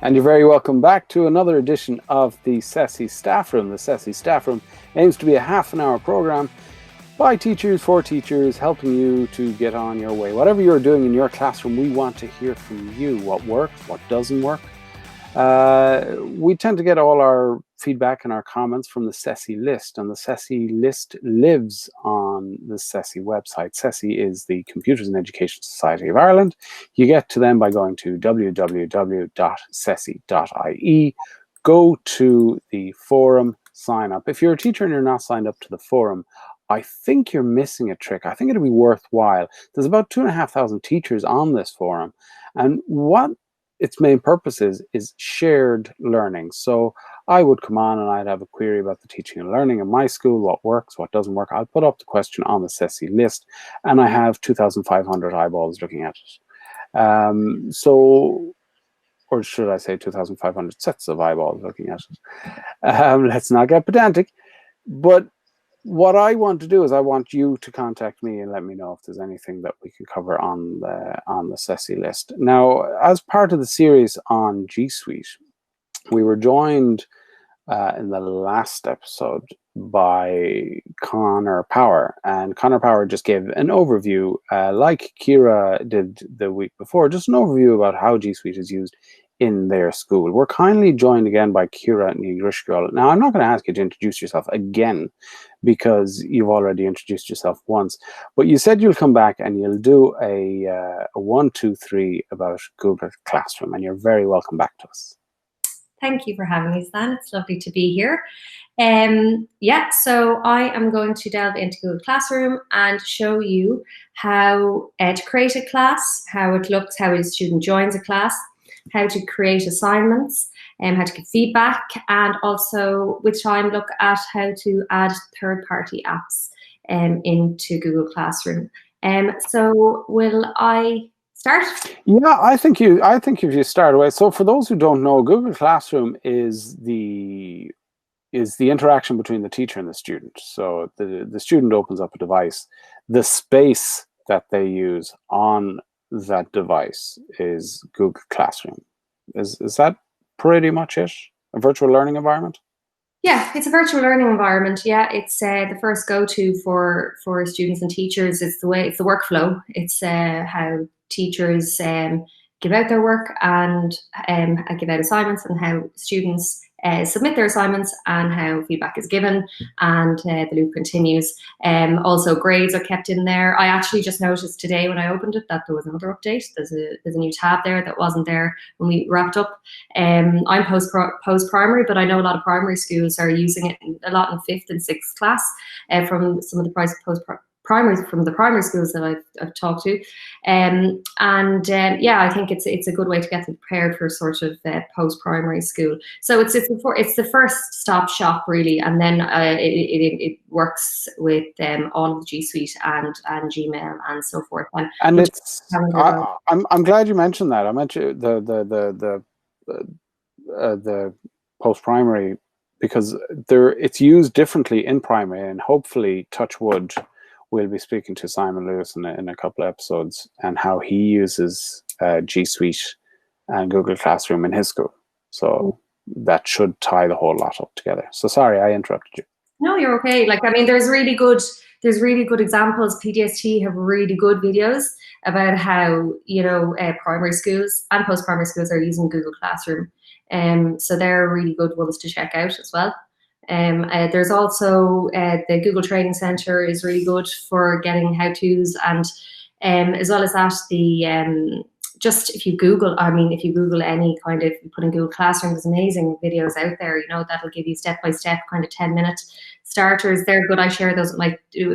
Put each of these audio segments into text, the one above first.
And you're very welcome back to another edition of the CESI Staffroom. The CESI Staffroom aims to be a half-an-hour program by teachers, for teachers, helping you to get on your way. Whatever you're doing in your classroom, we want to hear from you. What works, what doesn't work. We tend to get all our feedback and our comments from the CESI list, and the CESI list lives on the CESI website. CESI is the Computers and Education Society of Ireland. You get to them by going to www.cesi.ie, go to the forum, sign up. If you're a teacher and you're not signed up to the forum, I think you're missing a trick. I think it'd be worthwhile. There's about 2,500 teachers on this forum, and what its main purpose is shared learning. So I would come on and I'd have a query about the teaching and learning in my school, what works, what doesn't work. I'll put up the question on the CESI list, and I have 2,500 eyeballs looking at it. Or should I say 2,500 sets of eyeballs looking at it. Let's not get pedantic. But what I want to do is I want you to contact me and let me know if there's anything that we can cover on the CESI list. Now, as part of the series on G Suite, we were joined in the last episode by Connor Power, and Connor Power just gave an overview, like Ciara did the week before, just an overview about how G Suite is used in their school. We're kindly joined again by Ciara NÍ Dhrisceoil. Now, I'm not going to ask you to introduce yourself again because you've already introduced yourself once, but you said you'll come back and you'll do a 1, 2, 3 about Google Classroom, and you're very welcome back to us. Thank you for having me, Stan. It's lovely to be here. So I am going to delve into Google Classroom and show you how to create a class, how it looks, how a student joins a class, how to create assignments, how to give feedback, and also with time look at how to add third-party apps into Google Classroom. So will I start? Yeah, I think if you start away. So for those who don't know, Google Classroom is the interaction between the teacher and the student. So the student opens up a device. The space that they use on that device is Google Classroom. Is that pretty much it? A virtual learning environment? Yeah, it's a virtual learning environment. Yeah, it's the first go-to for students and teachers. It's the workflow. It's how teachers give out their work and give out assignments, and how students submit their assignments, and how feedback is given, and the loop continues. Also, grades are kept in there. I actually just noticed today when I opened it that there was another update. There's a new tab there that wasn't there when we wrapped up. I'm post-primary, but I know a lot of primary schools are using it a lot in 5th and 6th class from some of the from the primary schools that I've talked to, yeah, I think it's a good way to get them prepared for sort of post-primary school. So it's the first stop shop really, and then it works with all of the G Suite and Gmail and so forth. And it's I'm glad you mentioned that. I mentioned the post-primary because it's used differently in primary, and hopefully, touch wood, we'll be speaking to Simon Lewis in a couple of episodes and how he uses G Suite and Google Classroom in his school. So that should tie the whole lot up together. So sorry, I interrupted you. No, you're okay. Like, I mean, there's really good examples. PDST have really good videos about how, primary schools and post-primary schools are using Google Classroom. So they're really good ones to check out as well. There's also the Google Training Center is really good for getting how-tos, and as well as that, just if you Google any kind of, you put in Google Classroom, there's amazing videos out there, that'll give you step-by-step kind of 10-minute starters. They're good. I share those with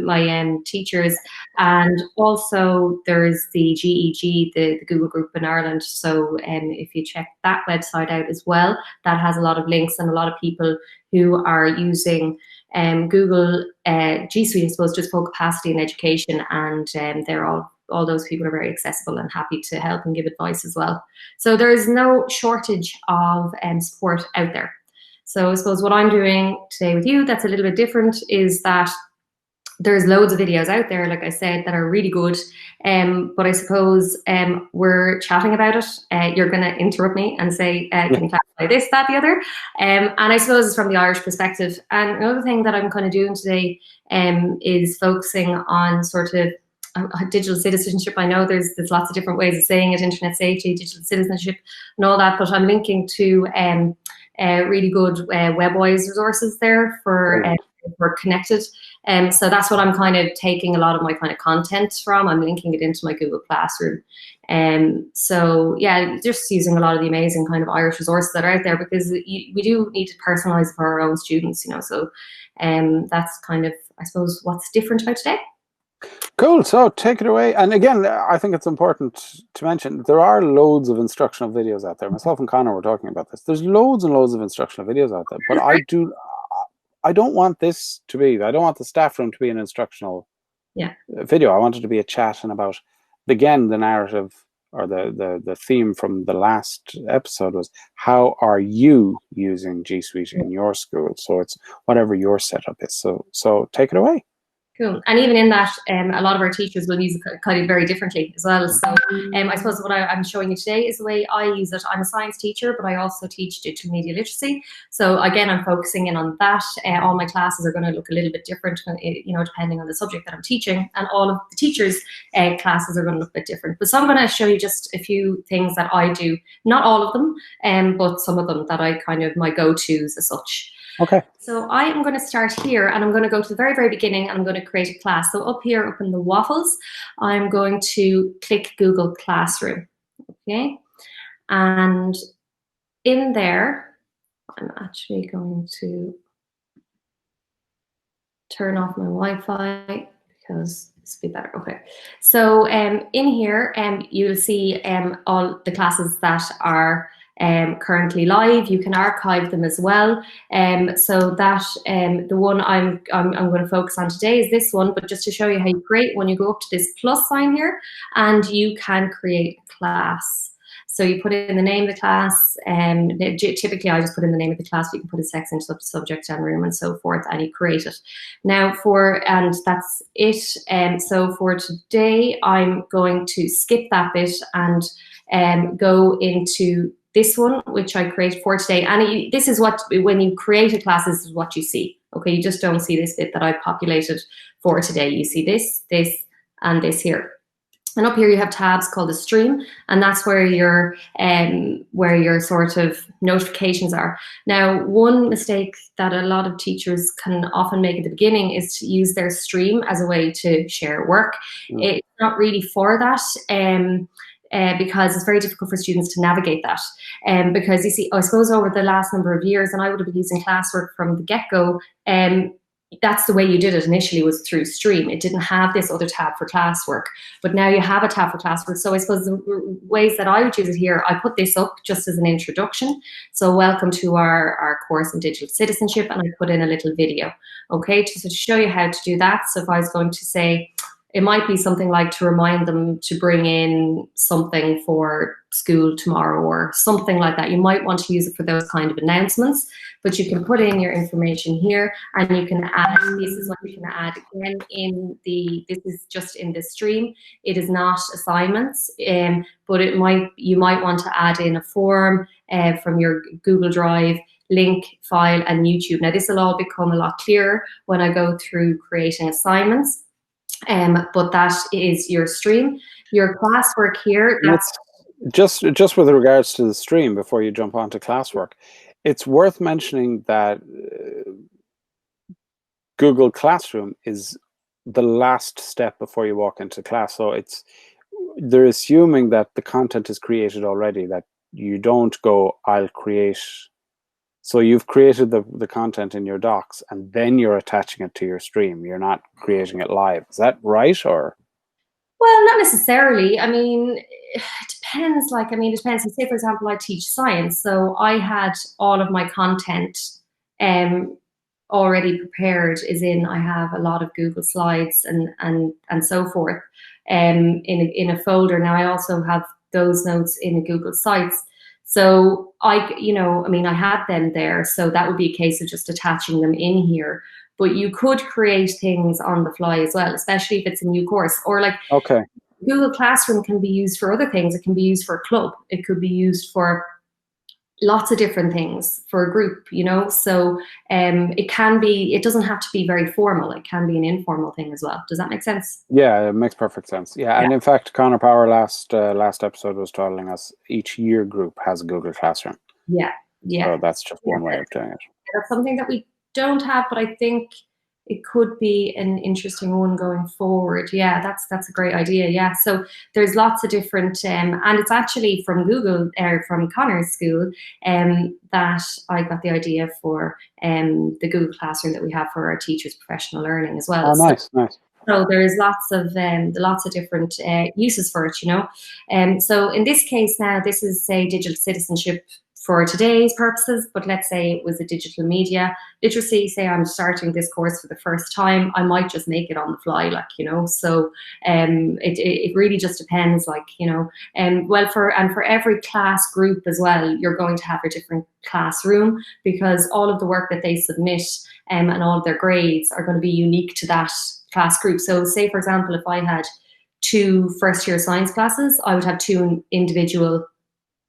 my teachers. And also there's the GEG, the Google group in Ireland. So if you check that website out as well, that has a lot of links and a lot of people who are using Google G Suite, I suppose, just for capacity and education, and they're all those people are very accessible and happy to help and give advice as well. So there is no shortage of support out there. So I suppose what I'm doing today with you that's a little bit different is that there's loads of videos out there, like I said, that are really good. But I suppose we're chatting about it. You're going to interrupt me and say, can you clarify this, that, the other? And I suppose it's from the Irish perspective. And another thing that I'm kind of doing today is focusing on sort of digital citizenship. I know there's lots of different ways of saying it, internet safety, digital citizenship and all that, but I'm linking to really good WebWise resources there for connected. So that's what I'm kind of taking a lot of my kind of content from. I'm linking it into my Google Classroom. So yeah, just using a lot of the amazing kind of Irish resources that are out there, because we do need to personalize for our own students, you know. So that's kind of, I suppose, what's different about today. Cool. So take it away. And again, I think it's important to mention there are loads of instructional videos out there. Myself and Connor were talking about this. There's loads and loads of instructional videos out there. But I don't want this to be, I don't want the staff room to be an instructional video. I want it to be a chat and about, again, the narrative or the theme from the last episode was, how are you using G Suite in your school? So it's whatever your setup is. So take it away. Cool. And even in that, a lot of our teachers will use it kind of very differently as well. So I suppose what I'm showing you today is the way I use it. I'm a science teacher, but I also teach digital media literacy. So again, I'm focusing in on that. All my classes are going to look a little bit different, you know, depending on the subject that I'm teaching. And all of the teachers' classes are going to look a bit different. But so I'm going to show you just a few things that I do. Not all of them, but some of them that I kind of, my go-tos as such. Okay. So I am going to start here, and I'm going to go to the very, very beginning, and I'm going to create a class. So up here, up in the waffles, I'm going to click Google Classroom. Okay. And in there, I'm actually going to turn off my Wi-Fi because this will be better. Okay. So in here, you'll see all the classes that are currently live. You can archive them as well. So that the one I'm going to focus on today is this one, but just to show you how you create one, you go up to this plus sign here and you can create a class. So you put in the name of the class, and typically I just put in the name of the class, but you can put a section, subject and room and so forth, and you create it. Now and that's it. So for today, I'm going to skip that bit and go into this one, which I created for today. And this is what, when you create a class, this is what you see. Okay, you just don't see this bit that I populated for today. You see this, and this here. And up here you have tabs called the stream, and that's where your sort of notifications are. Now, one mistake that a lot of teachers can often make at the beginning is to use their stream as a way to share work. It's not really for that. Because it's very difficult for students to navigate that. Because you see, I suppose over the last number of years, and I would have been using classwork from the get-go, that's the way you did it initially, was through stream. It didn't have this other tab for classwork, but now you have a tab for classwork. So I suppose the ways that I would use it here, I put this up just as an introduction. So welcome to our course in digital citizenship, and I put in a little video, okay, to show you how to do that. So if I was going to say, it might be something like to remind them to bring in something for school tomorrow or something like that. You might want to use it for those kind of announcements, but you can put in your information here, and you can add, this is what you can add again in this is just in the stream. It is not assignments, but you might want to add in a form from your Google Drive, link, file, and YouTube. Now this will all become a lot clearer when I go through creating assignments. But that is your stream. Your classwork here. That's just with regards to the stream, before you jump onto classwork, it's worth mentioning that Google Classroom is the last step before you walk into class. So they're assuming that the content is created already, that you don't go, I'll create. So you've created the content in your docs, and then you're attaching it to your stream. You're not creating it live. Is that right, or? Well, not necessarily. I mean, it depends. It depends. Say, for example, I teach science, so I had all of my content already prepared. As in, I have a lot of Google Slides and so forth in a folder. Now, I also have those notes in the Google Sites. So I had them there. So that would be a case of just attaching them in here. but you could create things on the fly as well, especially if it's a new course. Or like Google Classroom can be used for other things. It can be used for a club. It could be used for lots of different things, for a group, you know. So it can be, it doesn't have to be very formal. It can be an informal thing as well. Does that make sense? Yeah, it makes perfect sense. Yeah, and in fact, Connor Power last episode was telling us each year group has a Google Classroom. Yeah. So that's just one way of doing it. That's something that we don't have, but I think it could be an interesting one going forward. Yeah, that's a great idea. Yeah, so there's lots of different, and it's actually from Google, or from Connor's school, that I got the idea for the Google Classroom that we have for our teachers' professional learning as well. Oh, nice, nice. So there's lots of different uses for it, you know. So in this case now, this is, say, digital citizenship for today's purposes, but let's say it was a digital media literacy. Say I'm starting this course for the first time, I might just make it on the fly, like, you know. So it really just depends, like, you know. Well, for every class group as well, you're going to have a different classroom, because all of the work that they submit and all of their grades are going to be unique to that class group. So say, for example, if I had 2 first-year science classes, I would have 2 individual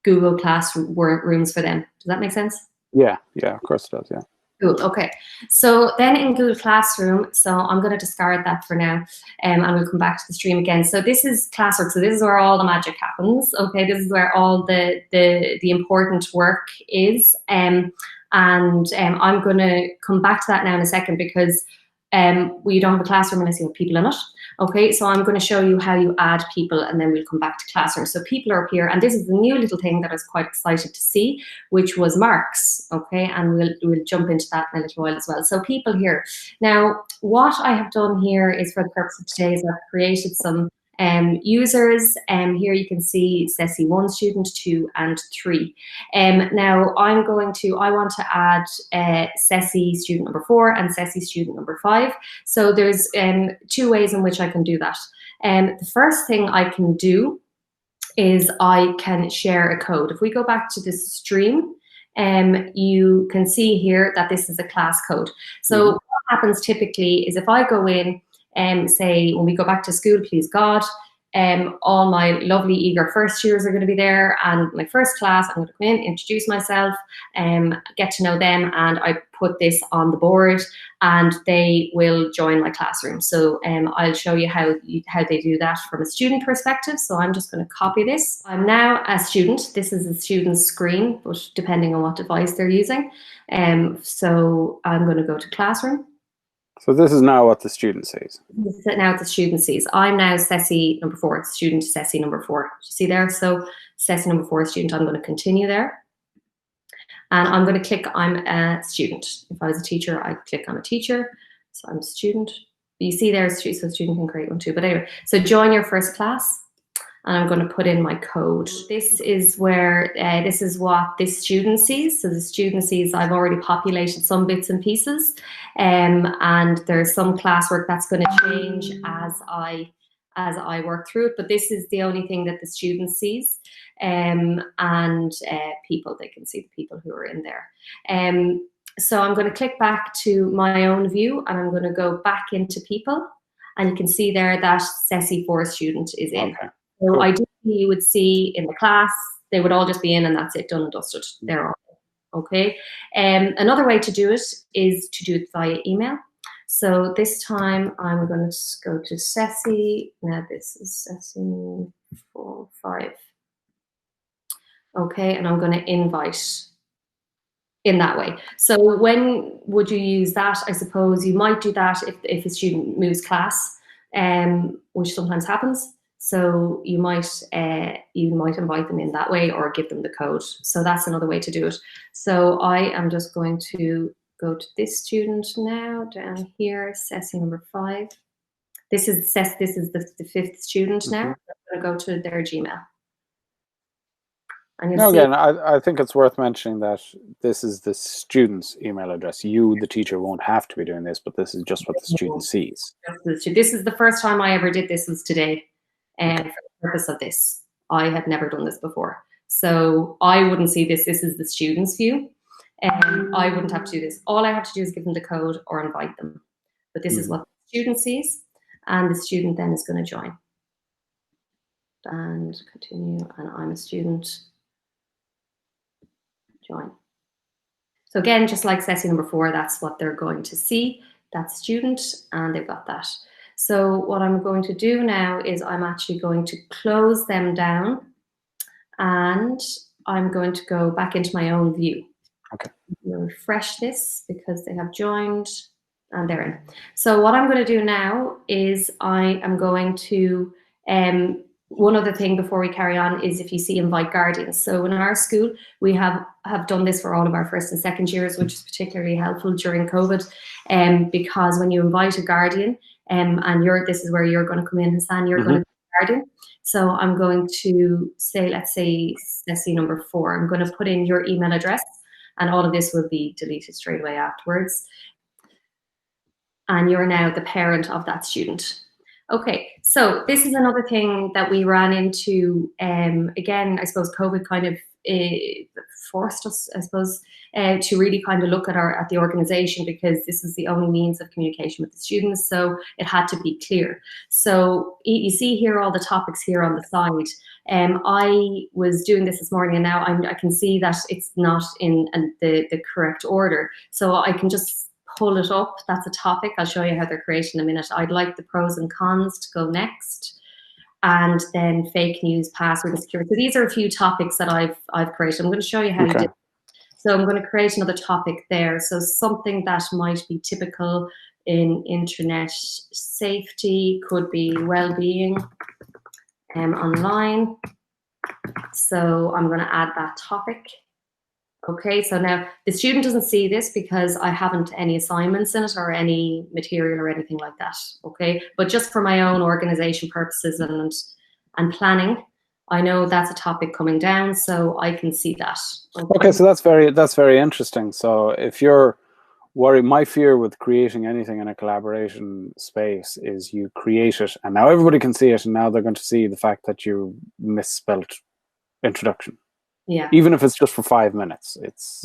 Google Classrooms for them. Does that make sense? Yeah, of course it does, yeah. Cool, okay. So then in Google Classroom, so I'm going to discard that for now, and we'll come back to the stream again. So this is classwork. So this is where all the magic happens. Okay, this is where all the important work is. And I'm going to come back to that now in a second, because we don't have a classroom unless you have people in it. Okay, so I'm going to show you how you add people, and then we'll come back to classroom. So people are up here, and this is the new little thing that I was quite excited to see, which was marks. Okay, and we'll jump into that in a little while as well. So people here. Now, what I have done here is, for the purpose of today, is I've created some users. Here you can see CESI 1 student, 2 and 3. Now I want to add CESI student number 4 and CESI student number 5. So there's 2 ways in which I can do that. The first thing I can do is I can share a code. If we go back to this stream, you can see here that this is a class code. So what happens typically is, if I go in, say, when we go back to school, please God, all my lovely eager first years are going to be there, and my first class, I'm going to come in, introduce myself, get to know them, and I put this on the board, and they will join my classroom. So I'll show you how they do that from a student perspective. So I'm just going to copy this. I'm now a student. This is a student's screen, but depending on what device they're using. So I'm going to go to classroom. So this is now what the student sees. This is now what the student sees. I'm now CESI number 4, student CESI number 4. You see there? So CESI number 4 student, I'm going to continue there. And I'm going to click, I'm a student. If I was a teacher, I'd click I'm a teacher. So I'm a student. You see there, so student can create one too. But anyway, so join your first class. And I'm going to put in my code. This is where, this is what this student sees. So the student sees I've already populated some bits and pieces, and there's some classwork that's going to change as I work through it. But this is the only thing that the student sees, and people, they can see the people who are in there. So I'm going to click back to my own view, and I'm going to go back into people, and you can see there that CESI 4 student is in. Okay. So cool. Ideally, you would see in the class, they would all just be in, and that's it, done and dusted. They're all okay. Another way to do it is to do it via email. So this time I'm going to go to CESI. Now this is CESI 4, 5. Okay, and I'm going to invite in that way. So when would you use that? I suppose you might do that if a student moves class, which sometimes happens. So you might invite them in that way, or give them the code. So that's another way to do it. So I am just going to go to this student now, down here, CESI number 5. This is the 5th student now. I'm going to go to their Gmail. And now again, I think it's worth mentioning that this is the student's email address. You, the teacher, won't have to be doing this, but this is just what the student sees. This is the first time I ever did this, was today. And for the purpose of this, I had never done this before. So I wouldn't see this. This is the student's view. I wouldn't have to do this. All I have to do is give them the code or invite them. But this is what the student sees, and the student then is going to join. And continue, and I'm a student. Join. So again, just like CESI number 4, that's what they're going to see. That's student, and they've got that. So what I'm going to do now is I'm actually going to close them down, and I'm going to go back into my own view. Okay. Refresh this because they have joined, and they're in. So what I'm going to do now is I am going to, one other thing before we carry on is if you see invite guardians. So in our school, we have done this for all of our first and second years, which is particularly helpful during COVID, because when you invite a guardian, and this is where you're going to come in, Hassan, you're going to be a guardian. So I'm going to say, let's say CESI number 4, I'm going to put in your email address, and all of this will be deleted straight away afterwards. And you're now the parent of that student. Okay, so this is another thing that we ran into. Again, I suppose COVID kind of forced us, I suppose, to really kind of look at the organization, because this is the only means of communication with the students. So it had to be clear. So you see here all the topics here on the side. I was doing this morning, and now I can see that it's not in the correct order. So I can just pull it up. That's a topic. I'll show you how they're created in a minute. I'd like the pros and cons to go next, and then fake news, password and security. So these are a few topics that I've created. I'm going to show you how you do it. So I'm going to create another topic there. So something that might be typical in internet safety could be well-being online. So I'm going to add that topic. Okay, so now the student doesn't see this because I haven't any assignments in it or any material or anything like that. Okay, but just for my own organization purposes and planning, I know that's a topic coming down, so I can see that. Okay, so that's very interesting. So if you're worried, my fear with creating anything in a collaboration space is you create it, and now everybody can see it, and now they're going to see the fact that you misspelt introduction. Yeah. Even if it's just for 5 minutes, it's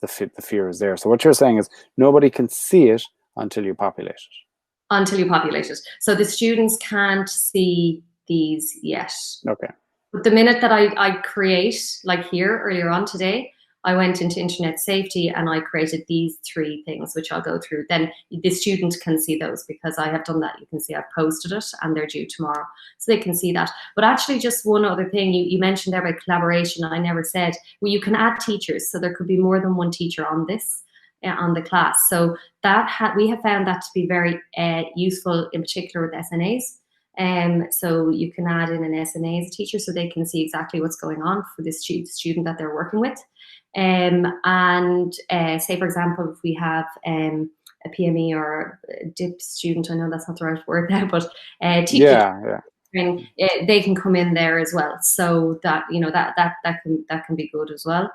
the fear is there. So what you're saying is nobody can see it until you populate it. Until you populate it. So the students can't see these yet. Okay. But the minute that I create, like here earlier on today, I went into internet safety and I created these 3 things, which I'll go through. Then the student can see those because I have done that. You can see I've posted it and they're due tomorrow. So they can see that. But actually just one other thing, you mentioned there about collaboration. I never said, well, you can add teachers. So there could be more than one teacher on this, on the class. So that we have found that to be very useful, in particular with SNAs. So you can add in an SNA as a teacher so they can see exactly what's going on for the student that they're working with. Say, for example, if we have a PME or a DIP student, I know that's not the right word now, but teacher, they can come in there as well. So that, you know, that can be good as well.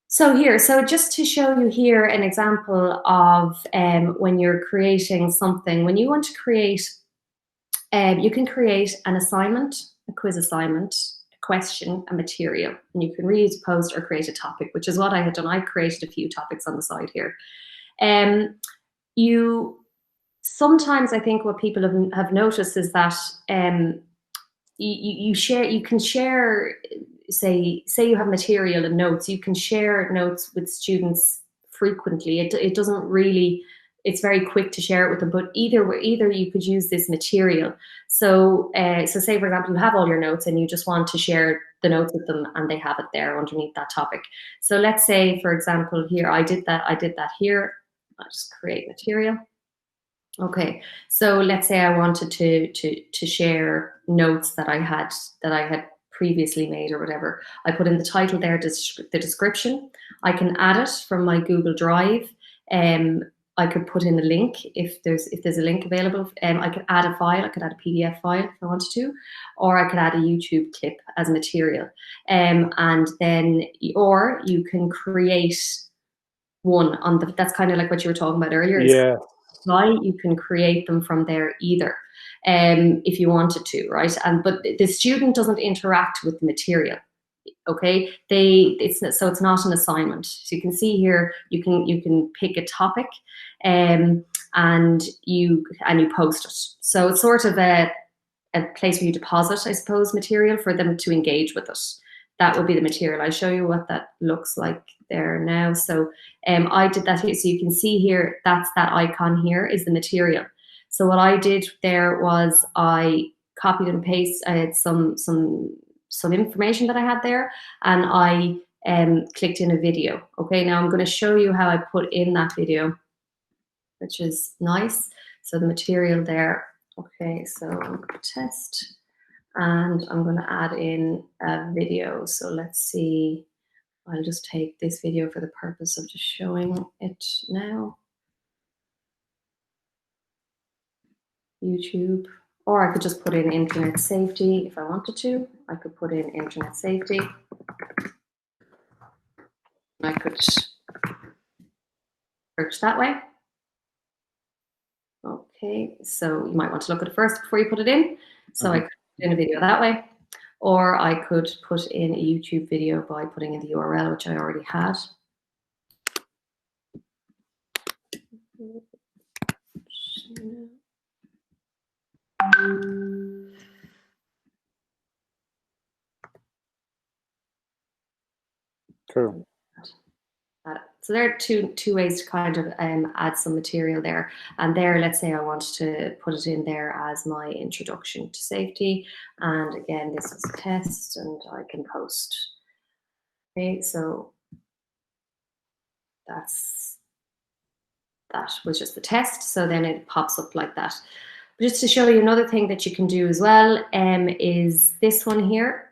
So just to show you here an example of when you're creating something, when you want to create, you can create an assignment, a quiz assignment, question, a material, and you can read, post, or create a topic, which is what I had done. I created a few topics on the side here. Sometimes I think what people have noticed is that you can share, say you have material and notes, you can share notes with students frequently. It doesn't really, it's very quick to share it with them, but either you could use this material. So say, for example, you have all your notes and you just want to share the notes with them and they have it there underneath that topic. So let's say, for example, here, I did that here. I'll just create material. Okay, so let's say I wanted to share notes that I had previously made or whatever. I put in the title there, the description. I can add it from my Google Drive. I could put in a link if there's a link available. I could add a file. I could add a PDF file if I wanted to, or I could add a YouTube clip as material. And then, or you can create one on the. That's kind of like what you were talking about earlier. Yeah. You can create them from there either, if you wanted to, right? But the student doesn't interact with the material. Okay, so it's not an assignment. So you can see here, you can pick a topic, and you post it. So it's sort of a place where you deposit, I suppose, material for them to engage with it. That would be the material. I'll show you what that looks like there now. So I did that here. So you can see here, that's that icon here is the material. So what I did there was I copied and pasted some information that I had there, and I clicked in a video. Okay, now I'm going to show you how I put in that video, which is nice. So the material there. Okay, so test, and I'm going to add in a video. So let's see. I'll just take this video for the purpose of just showing it now. YouTube, or I could just put in internet safety if I wanted to. I could put in internet safety. I could search that way. Okay, so you might want to look at it first before you put it in. So I could put in a video that way, or I could put in a YouTube video by putting in the URL, which I already had. Cool. So there are two ways to kind of add some material there. And there, let's say I want to put it in there as my introduction to safety. And again, this is a test, and I can post. Okay, so that was just the test. So then it pops up like that. But just to show you another thing that you can do as well is this one here.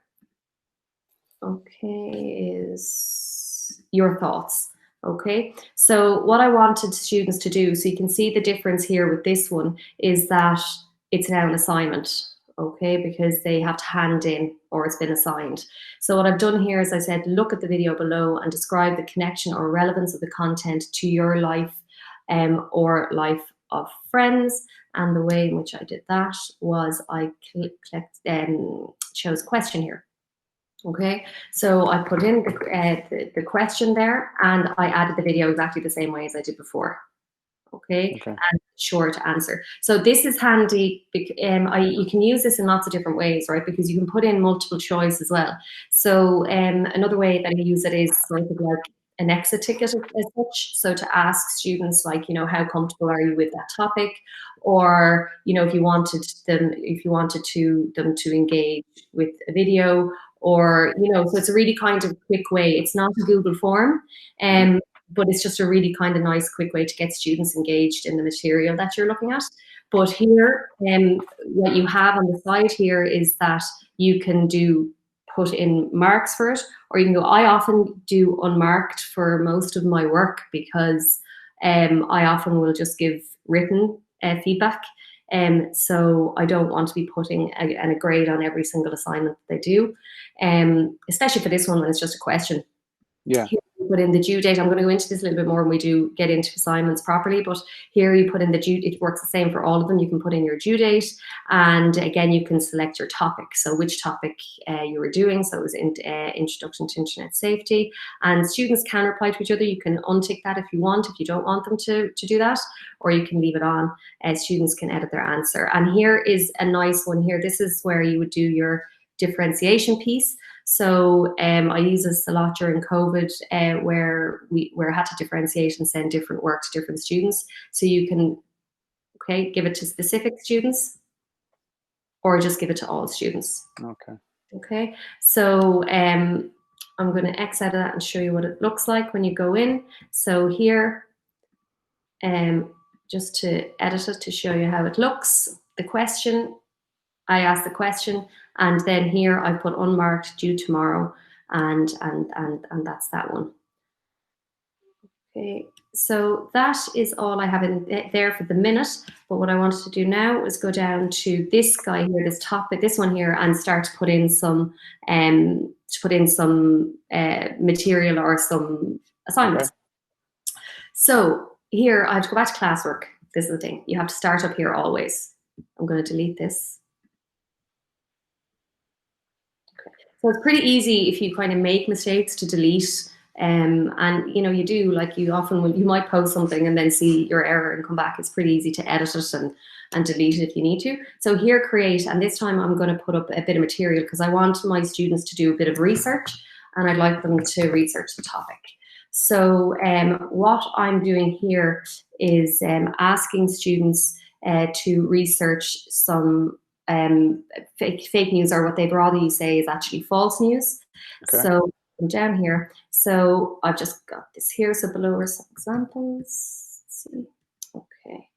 Okay, is your thoughts. Okay, so what I wanted students to do, so you can see the difference here with this one, is that it's now an assignment, okay, because they have to hand in or it's been assigned. So what I've done here is I said, look at the video below and describe the connection or relevance of the content to your life or life of friends. And the way in which I did that was I chose question here. Okay, so I put in the question there, and I added the video exactly the same way as I did before. Okay, and short answer. So this is handy. You can use this in lots of different ways, right? Because you can put in multiple choice as well. So another way that I use it is sort of like an exit ticket as such. So to ask students, like, you know, how comfortable are you with that topic, or, you know, if you wanted them to engage with a video, or, you know, so it's a really kind of quick way. It's not a Google form, but it's just a really kind of nice, quick way to get students engaged in the material that you're looking at. But here, what you have on the side here is that you can put in marks for it, or you can go, I often do unmarked for most of my work, because I often will just give written feedback. So I don't want to be putting a grade on every single assignment they do, especially for this one when it's just a question. Yeah. Here you put in the due date. I'm going to go into this a little bit more when we do get into assignments properly, but here you put in the due. It works the same for all of them. You can put in your due date, and again, you can select your topic. So which topic you were doing. So it was introduction to internet safety, and students can reply to each other. You can untick that if you want, if you don't want them to do that, or you can leave it on. Students can edit their answer. And here is a nice one here. This is where you would do your differentiation piece. So I use this a lot during COVID, where I had to differentiate and send different work to different students. So you can, okay, give it to specific students, or just give it to all students. Okay. Okay. So I'm going to X out of that and show you what it looks like when you go in. So here, just to edit it to show you how it looks. The question, I asked the question, and then here I put unmarked, due tomorrow, and that's that one. Okay, so that is all I have in there for the minute. But what I wanted to do now is go down to this guy here, this topic, this one here, and start to put in some material or some assignments. Okay. So here I have to go back to classwork. This is the thing. You have to start up here always. I'm going to delete this. So it's pretty easy if you kind of make mistakes to delete. And you know, you do, like, you often will, you might post something and then see your error and come back. It's pretty easy to edit it and delete it if you need to. So here, create, and this time I'm going to put up a bit of material because I want my students to do a bit of research and I'd like them to research the topic. So what I'm doing here is asking students to research some fake news, or what they broadly say is actually false news. Okay. So I'm down here. So I've just got this here. So below are some examples. Let's see. Okay.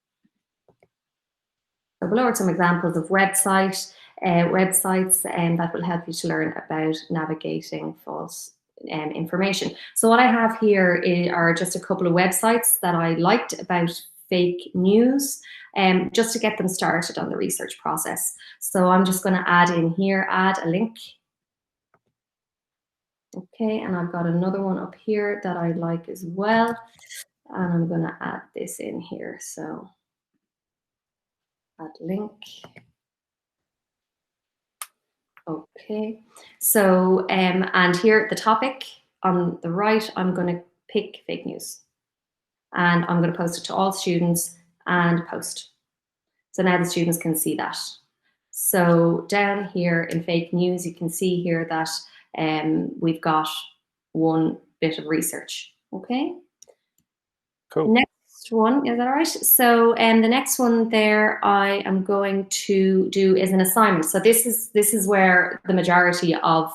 So below are some examples of websites that will help you to learn about navigating false information. So what I have here are just a couple of websites that I liked about fake news, just to get them started on the research process. So I'm just going to add in here, add a link. Okay, and I've got another one up here that I like as well. And I'm going to add this in here. So add link. Okay, so and here the topic on the right, I'm going to pick fake news. And I'm going to post it to all students and post. So now the students can see that. So down here in fake news, you can see here that we've got one bit of research. Okay. Cool. Next one, is that all right? So the next one there I am going to do is an assignment. So this is where the majority of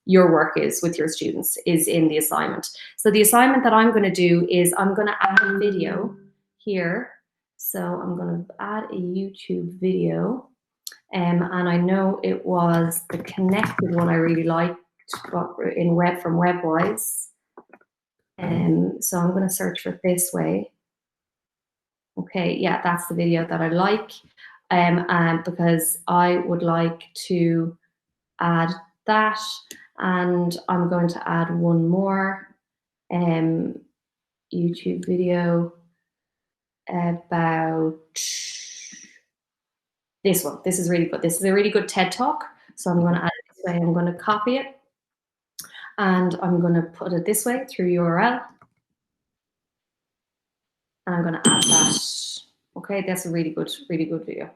your work is with your students, is in the assignment. So the assignment that I'm going to do is I'm going to add a video here. So I'm going to add a YouTube video. And I know it was the connected one I really liked in from Webwise. So I'm going to search for this way. Okay, yeah, that's the video that I like. And because I would like to add that, and I'm going to add one more YouTube video about this one. This is really good. This is a really good TED Talk. So I'm going to add it this way. I'm going to copy it. And I'm going to put it this way through URL. And I'm going to add that. Okay, that's a really good video.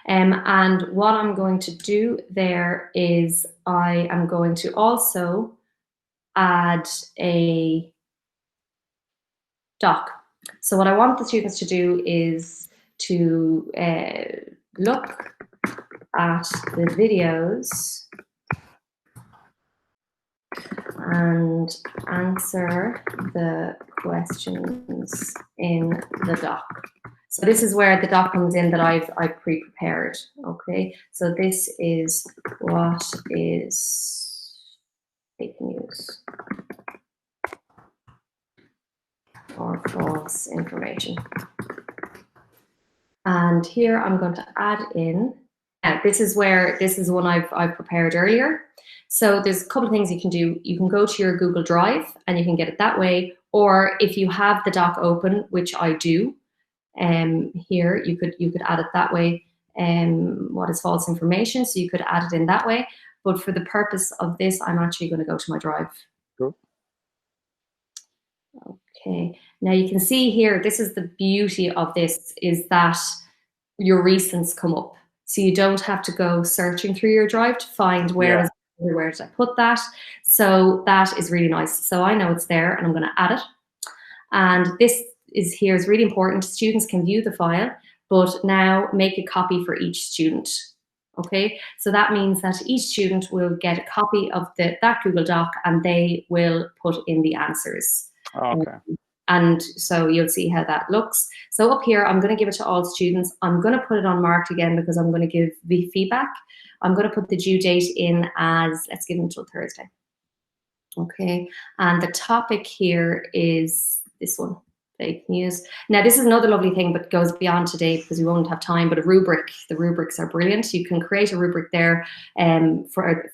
And what I'm going to do there is I am going to also add a doc. So what I want the students to do is to look at the videos and answer the questions in the doc. So this is where the doc comes in that I've pre-prepared. Okay, so this is what is fake news or false information. And here I'm going to add in, this is one I've prepared earlier. So there's a couple of things you can do. You can go to your Google Drive and you can get it that way. Or if you have the doc open, which I do, here you could add it that way. What is false information? So you could add it in that way. But for the purpose of this, I'm actually going to go to my Drive. Cool. Okay, now you can see here, this is the beauty of this, is that your recents come up. So you don't have to go searching through your Drive to find where did I put that. So that is really nice. So I know it's there and I'm going to add it. And this is really important. Students can view the file, but now make a copy for each student. Okay, so that means that each student will get a copy of that Google Doc and they will put in the answers. Okay. And so you'll see how that looks. So up here, I'm going to give it to all students. I'm going to put it on marked again because I'm going to give the feedback. I'm going to put the due date in as, let's give it until Thursday. Okay, and the topic here is this one, fake news. Now, this is another lovely thing, but goes beyond today because we won't have time, but a rubric. The rubrics are brilliant. You can create a rubric there for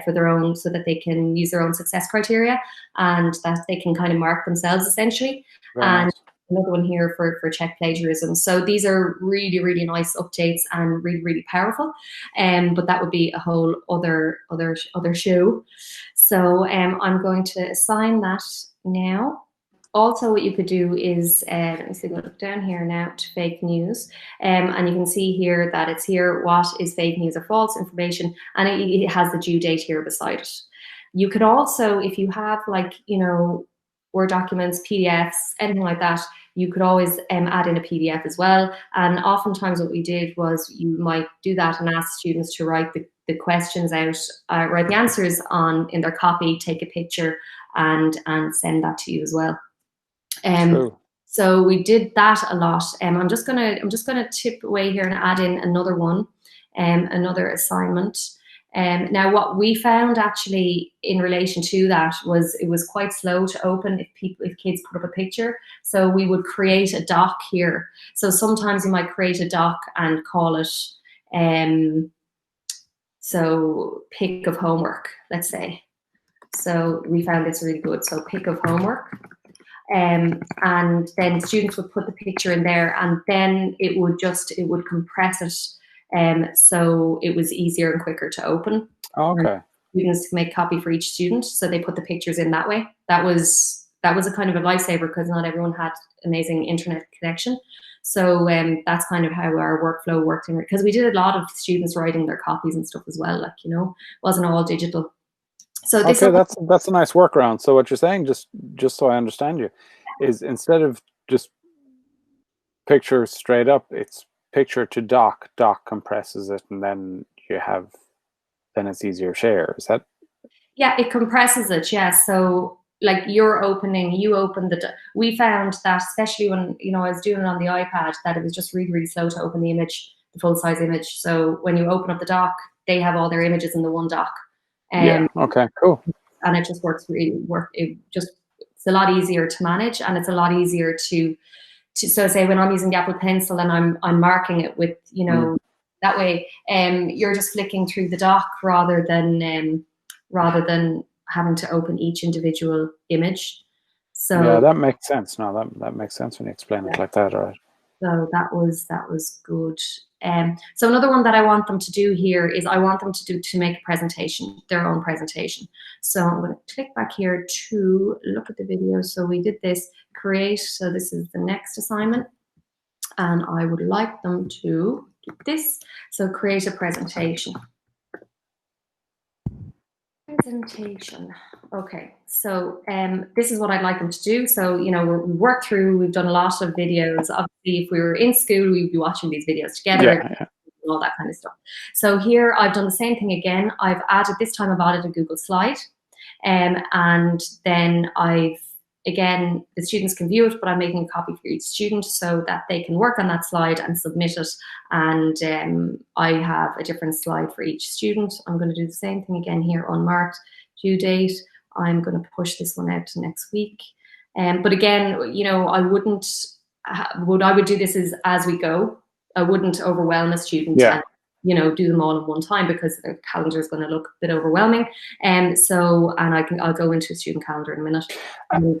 their own, so that they can use their own success criteria and that they can kind of mark themselves essentially. Very nice. another one here for check plagiarism. So these are really, really nice updates and really, really powerful. But that would be a whole other show. So I'm going to assign that now. Also, what you could do is, let me see, we'll look down here now to fake news. And you can see here that it's here, what is fake news or false information, and it has the due date here beside it. You could also, if you have like, you know, Word documents, PDFs, anything like that, you could always add in a PDF as well. And oftentimes what we did was you might do that and ask students to write the questions out, write the answers in their copy, take a picture, and send that to you as well. So we did that a lot. I'm just gonna tip away here and add in another one, another assignment. Now, what we found actually in relation to that was it was quite slow to open if kids put up a picture. So we would create a doc here. So sometimes you might create a doc and call it, so pick of homework, let's say. So we found this really good. So pick of homework. And then students would put the picture in there, and then it would compress it, so it was easier and quicker to open. Okay. Students to make copy for each student, so they put the pictures in that way. That was a kind of a lifesaver because not everyone had amazing internet connection. So that's kind of how our workflow worked, because we did a lot of students writing their copies and stuff as well. Like, you know, it wasn't all digital. So this okay, that's a nice workaround. So what you're saying, just so I understand you, is instead of just picture straight up, it's picture to doc. Doc compresses it, and then it's easier to share. Is that? Yeah, it compresses it. Yeah, so like you open we found that especially when, you know, I was doing it on the iPad, that it was just really, really slow to open the image, the full size image. So when you open up the doc, they have all their images in the one doc. Yeah. Okay. Cool. And it just it's a lot easier to manage, and it's a lot easier to so say when I'm using the Apple Pencil and I'm marking it with, you know, that way, you're just flicking through the doc rather than having to open each individual image. So yeah, that makes sense. No, that makes sense when you explain it like that. All right. So that was good. So another one that I want them to do here is I want them to make a presentation, their own presentation. So I'm going to click back here to look at the video. So we did this, create. So this is the next assignment, and I would like them to do this. So create a presentation. Presentation. Okay, so this is what I'd like them to do. So, you know, we've done a lot of videos. Obviously, if we were in school, we'd be watching these videos together, and all that kind of stuff. So here I've done the same thing again. This time I've added a Google slide, and then again, the students can view it, but I'm making a copy for each student so that they can work on that slide and submit it. And I have a different slide for each student. I'm going to do the same thing again here, unmarked, due date. I'm going to push this one out to next week. But again, you know, I would do this as we go. I wouldn't overwhelm a student and, you know, do them all at one time, because the calendar is going to look a bit overwhelming. And I'll go into a student calendar in a minute.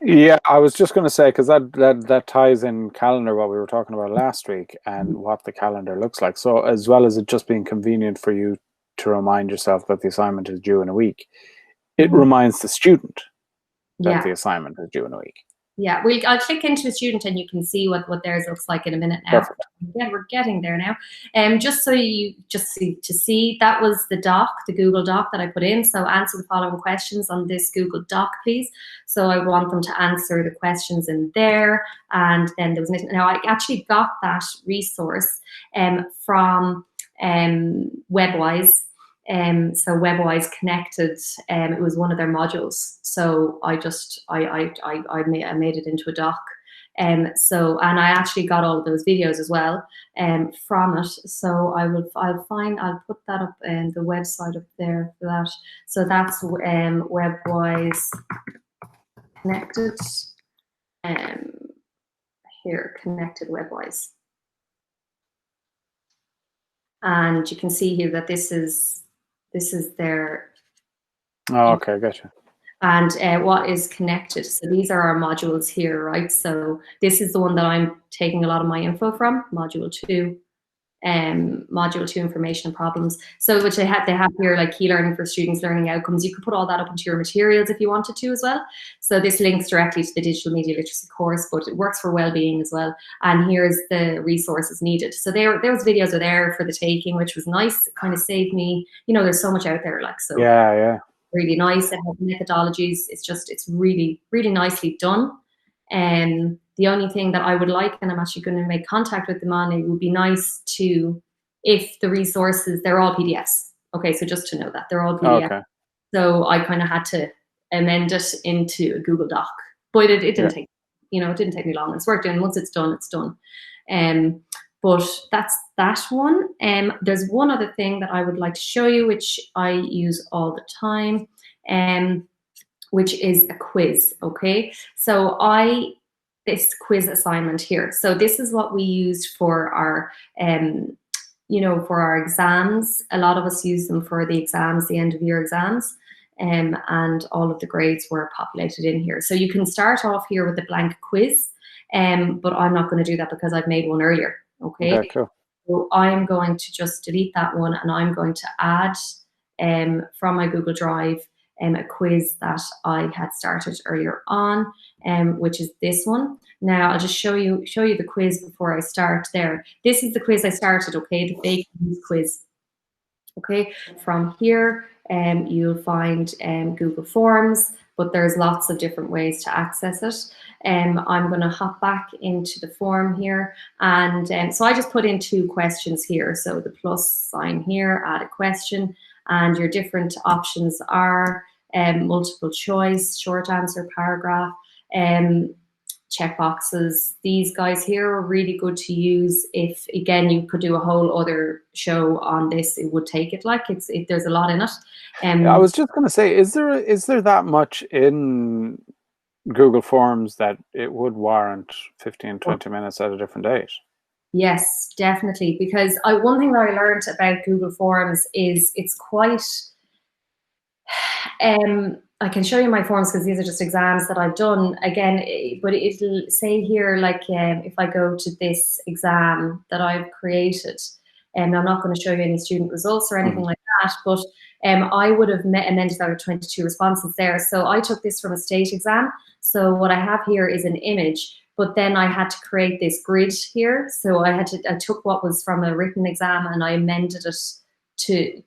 Yeah, I was just going to say, because that ties in calendar what we were talking about last week and what the calendar looks like. So as well as it just being convenient for you to remind yourself that the assignment is due in a week, it reminds the student that the assignment is due in a week. Yeah, I'll click into a student and you can see what theirs looks like in a minute now. Perfect. Yeah, we're getting there now. Just so you see, that was the doc, the Google Doc that I put in. So answer the following questions on this Google Doc, please. So I want them to answer the questions in there. And then there was, now I actually got that resource from WebWise. So WebWise Connected, it was one of their modules. So I made it into a doc. And I actually got all of those videos as well from it. So I'll put that up in the website up there for that. So that's WebWise Connected. Here, Connected WebWise. And you can see here that this is their. Oh, okay, gotcha. and what is connected. So these are our modules here, right? So this is the one that I'm taking a lot of my info from, module 2. Module 2 information and problems. So which they have here, like key learning for students, learning outcomes. You can put all that up into your materials if you wanted to as well. So this links directly to the digital media literacy course, but it works for well-being as well. And here's the resources needed. So those videos are there for the taking, which was nice. It kind of saved me, you know, there's so much out there, like, so Yeah. really nice. It has methodologies. It's really, really nicely done. And the only thing that I would like, and I'm actually going to make contact with them on, it would be nice to, if the resources, they're all PDFs. Okay, so just to know that they're all PDFs. Okay. So I kind of had to amend it into a Google Doc, but it didn't take, you know, it didn't take me long. It's worked in. Once it's done, it's done. But that's that one. There's one other thing that I would like to show you, which I use all the time, which is a quiz. Okay, so this quiz assignment here. So this is what we used for our, you know, for our exams. A lot of us use them for the exams, the end of year exams. And all of the grades were populated in here. So you can start off here with a blank quiz, but I'm not going to do that because I've made one earlier. Okay, cool. So I'm going to just delete that one, and I'm going to add from my Google Drive a quiz that I had started earlier on, which is this one. Now I'll just show you the quiz before I start there. This is the quiz I started, okay, the fake news quiz. Okay, from here you'll find Google Forms, but there's lots of different ways to access it. I'm going to hop back into the form here, and so I just put in 2 questions here. So the plus sign here, add a question, and your different options are multiple choice, short answer, paragraph, check boxes. These guys here are really good to use if, again, you could do a whole other show on this. It would take it, like, there's a lot in it. I was just going to say, is there that much in Google Forms that it would warrant 15-20 minutes at a different date? Yes, definitely. Because one thing that I learned about Google Forms is it's quite, I can show you my forms because these are just exams that I've done again, but it'll say here, like, if I go to this exam that I've created, and I'm not going to show you any student results or anything like that, but I would have amended that with 22 responses there. So I took this from a state exam. So what I have here is an image, but then I had to create this grid here. So I took what was from a written exam and I amended it to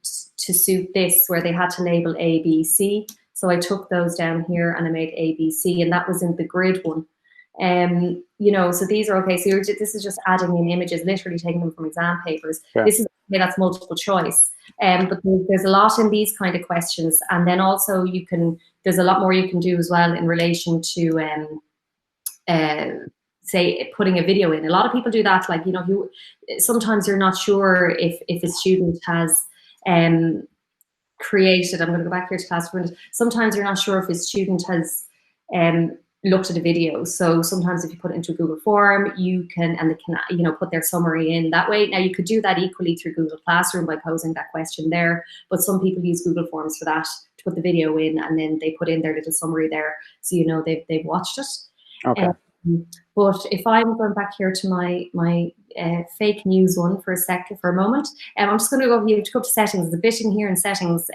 suit this, where they had to label A, B, C. So I took those down here and I made A, B, C, and that was in the grid one. You know, so these are okay. So this is just adding in images, literally taking them from exam papers. Yeah. This is okay, that's multiple choice. But there's a lot in these kind of questions, and then also there's a lot more you can do as well in relation to say putting a video in. A lot of people do that, like, you know, sometimes you're not sure if a student has created, I'm going to go back here to class for a minute. Sometimes you're not sure if a student has looked at a video. So sometimes if you put it into a Google form, you can, and they can, you know, put their summary in that way. Now you could do that equally through Google Classroom by posing that question there, but some people use Google Forms for that, to put the video in, and then they put in their little summary there, so you know they've watched it. Okay. But if I'm going back here to my fake news one for a moment, I'm just going to go here to go to settings. There's a bit in here in settings.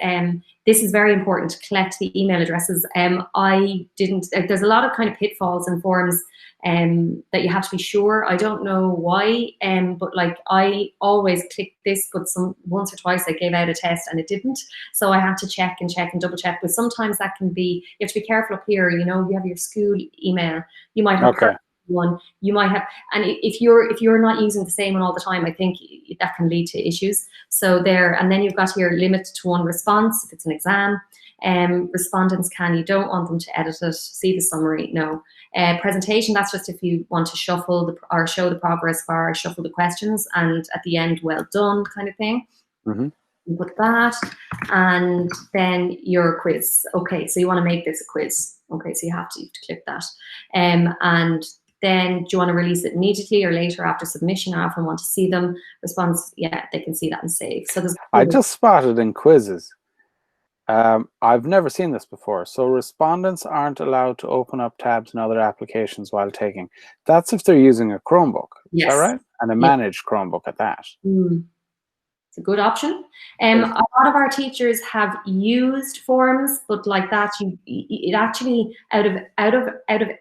This is very important to collect the email addresses. There's a lot of kind of pitfalls in forms that you have to be sure. I don't know why, but like I always click this, but once or twice I gave out a test and it didn't. So I had to check and double check. But sometimes that can be, you have to be careful up here. You know, you have your school email. You might have one. You might have, and if you're not using the same one all the time, I think that can lead to issues. So there, and then you've got here limit to 1 response if it's an exam. Respondents you don't want them to edit it, see the summary, no. Presentation, that's just if you want to shuffle or show the progress bar, shuffle the questions, and at the end, well done kind of thing. You put that, and then your quiz. Okay, so you want to make this a quiz. Okay, so you have to click that. And then do you want to release it immediately or later after submission, or often want to see them? Response, yeah, they can see that and save. So I just spotted in Quizizz I've never seen this before. So respondents aren't allowed to open up tabs in other applications while taking. That's if they're using a Chromebook. Is that right? And a managed Chromebook at that. It's a good option. A lot of our teachers have used forms, but like that, it actually out of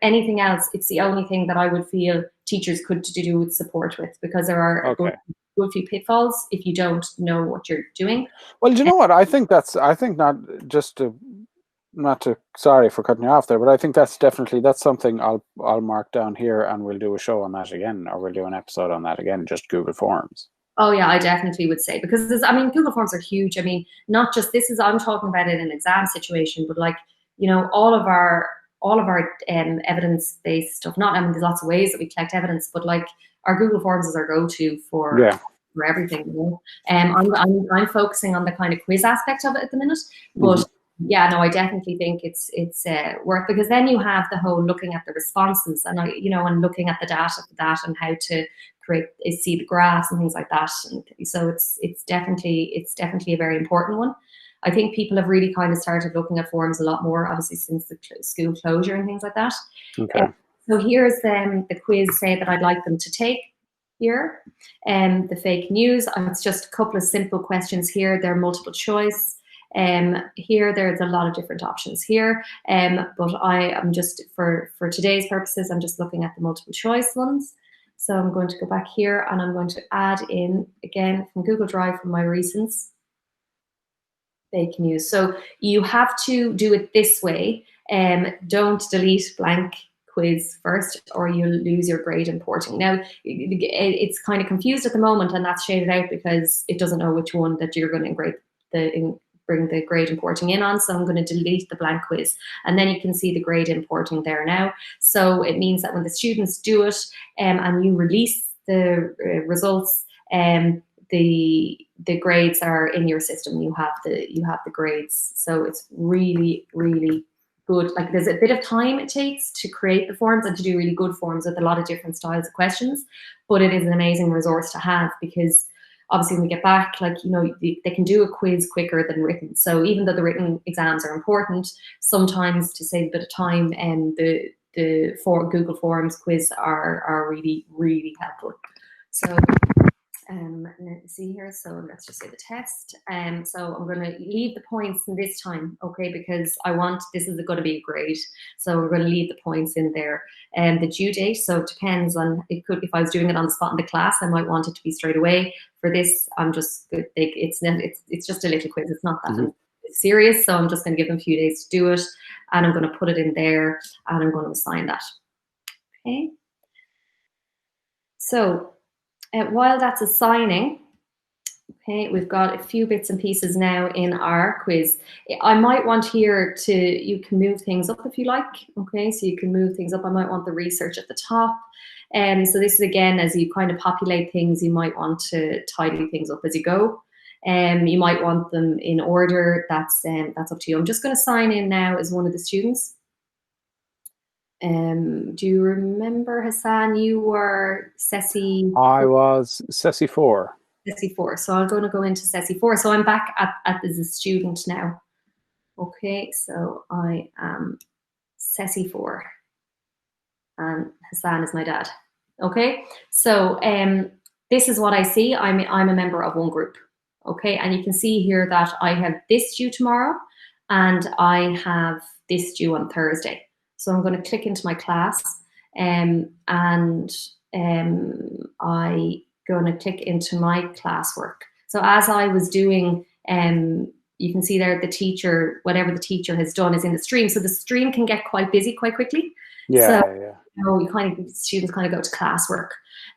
anything else, it's the only thing that I would feel teachers could do with support with, because there are a good few pitfalls if you don't know what you're doing. Well, do you know what? I think not to sorry for cutting you off there, but I think that's something I'll mark down here, and we'll do a show on that again, or we'll do an episode on that again, just Google Forms. Oh yeah, I definitely would say, because Google Forms are huge. I mean, not just I'm talking about it in an exam situation, but like, all of our evidence-based stuff. There's lots of ways that we collect evidence, but like our Google Forms is our go-to for everything. I'm focusing on the kind of quiz aspect of it at the minute, but yeah, no, I definitely think it's worth, because then you have the whole looking at the responses, and and looking at the data for that, and how to see the graphs and things like that. And so it's definitely a very important one. I think people have really kind of started looking at forms a lot more, obviously, since the school closure and things like that. Okay. So here's the quiz, say, that I'd like them to take here. The fake news. It's just a couple of simple questions here. They're multiple choice. Here, there's a lot of different options here. But I am just, for today's purposes, I'm just looking at the multiple choice ones. So I'm going to go back here, and I'm going to add in, again, from Google Drive, from my recents, fake news. So you have to do it this way. Don't delete blank quiz first, or you'll lose your grade importing. Now, it's kind of confused at the moment, and that's shaded out because it doesn't know which one that you're going to bring the grade importing in on. So I'm going to delete the blank quiz, and then you can see the grade importing there now. So it means that when the students do it, and you release the results, the grades are in your system. You have the grades. So it's really, really good. Like, there's a bit of time it takes to create the forms and to do really good forms with a lot of different styles of questions, but it is an amazing resource to have, because obviously when we get back, like, they can do a quiz quicker than written. So even though the written exams are important, sometimes to save a bit of time, and the Google Forms quiz are really, really helpful. So let's see here. So let's just say the test. So I'm going to leave the points in this time, okay, because this is going to be a grade. So we're going to leave the points in there. And the due date, so it depends on, if I was doing it on the spot in the class, I might want it to be straight away. For this, it's just a little quiz. It's not that serious. So I'm just going to give them a few days to do it, and I'm going to put it in there, and I'm going to assign that. Okay. So while that's assigning, okay, we've got a few bits and pieces now in our quiz. I might want here you can move things up if you like. Okay, so you can move things up. I might want the research at the top. So this is, again, as you kind of populate things, you might want to tidy things up as you go. You might want them in order. That's up to you. I'm just going to sign in now as one of the students. Do you remember, Hassan, you were CESI? I was CESI 4. CESI 4. So I'm going to go into CESI 4. So I'm back as a student now. Okay, so I am CESI 4. And Hassan is my dad. Okay, so this is what I see. I'm a member of one group. Okay, and you can see here that I have this due tomorrow, and I have this due on Thursday. So I'm going to click into my class, and I'm going to click into my classwork. So as I was doing, you can see there the teacher, whatever the teacher has done is in the stream. So the stream can get quite busy quite quickly. Yeah, so, yeah. Students kind of go to classwork,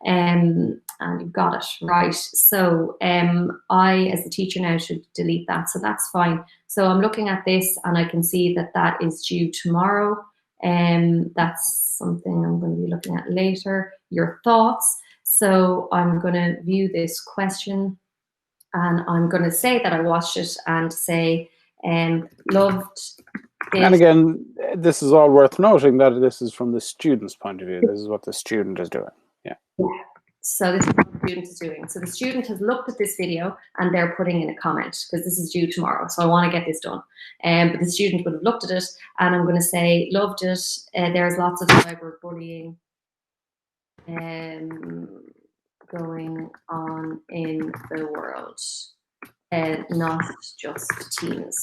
and you've got it right. So I, as the teacher now, should delete that. So that's fine. So I'm looking at this, and I can see that is due tomorrow. That's something I'm going to be looking at later. Your thoughts. So I'm going to view this question, and I'm going to say that I watched it, and say loved it. And again, this is all worth noting that this is from the student's point of view. This is what the student is doing. Yeah. So this is what the student is doing. So the student has looked at this video and they're putting in a comment because this is due tomorrow. So I want to get this done. But the student would have looked at it and I'm going to say, loved it. There's lots of cyberbullying going on in the world. Not just teens.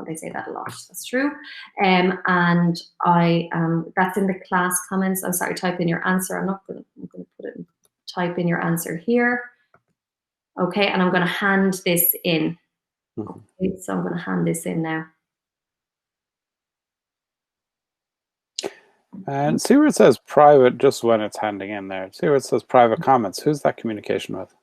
They say that a lot. That's true. And I that's in the class comments. I'm sorry. Type in your answer. I'm going to put it. Type in your answer here. Okay, and I'm going to hand this in. Okay, so I'm going to hand this in now. And see where it says private, just when it's handing in there. See where it says private comments. Who's that communication with?